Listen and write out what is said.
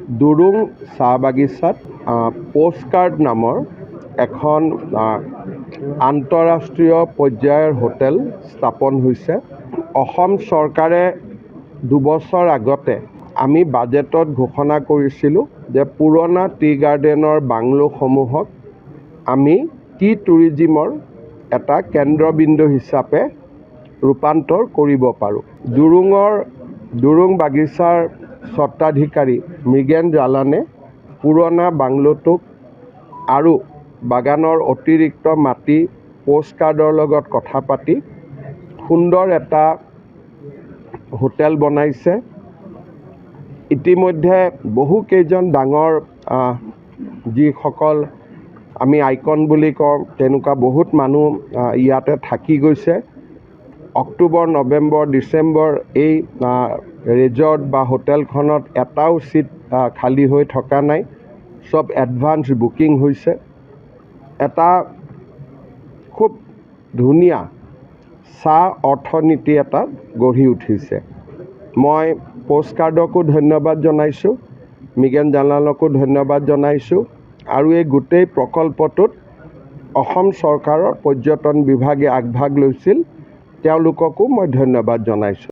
দুৰুং চাহ বাগিচাত পোষ্টকাৰ্ড নামৰ এখন আন্তঃৰাষ্ট্ৰীয় পৰ্যায়ৰ হোটেল স্থাপন হৈছে। অসম চৰকাৰে 2 বছৰ আগতে আমি বাজেটত ঘোষণা কৰিছিলোঁ যে পুৰণা টি গাৰ্ডেনৰ বাংলোসমূহক আমি টি টুৰিজিমৰ এটা কেন্দ্ৰবিন্দু হিচাপে ৰূপান্তৰ কৰিব পাৰোঁ। দুৰুং বাগিচাৰ স্বত্বাধিকাৰী মৃগেন জালানে পুৰণা বাংলোটোক আৰু বাগানৰ অতিৰিক্ত মাটি পোষ্টকাৰ্ডৰ লগত কথা পাতি সুন্দৰ এটা হোটেল বনাইছে। ইতিমধ্যে বহুকেইজন ডাঙৰ যিসকল আমি আইকন বুলি কওঁ তেনেকুৱা বহুত মানুহ ইয়াতে থাকি গৈছে। অক্টোবৰ, নৱেম্বৰ, ডিচেম্বৰ এই ৰিজৰ্ট বা হোটেলখনত এটাও চিট খালী হৈ থকা নাই, চব এডভান্স বুকিং হৈছে। এটা খুব ধুনীয়া চাহ অৰ্থনীতি এটা গঢ়ি উঠিছে। মই পোষ্টকাৰ্ডকো ধন্যবাদ জনাইছোঁ, মৃগেন জালানকো ধন্যবাদ জনাইছোঁ আৰু এই গোটেই প্ৰকল্পটোত অসম চৰকাৰৰ পৰ্যটন বিভাগে আগভাগ লৈছিল, তেওঁলোককো মই ধন্যবাদ জনাইছোঁ।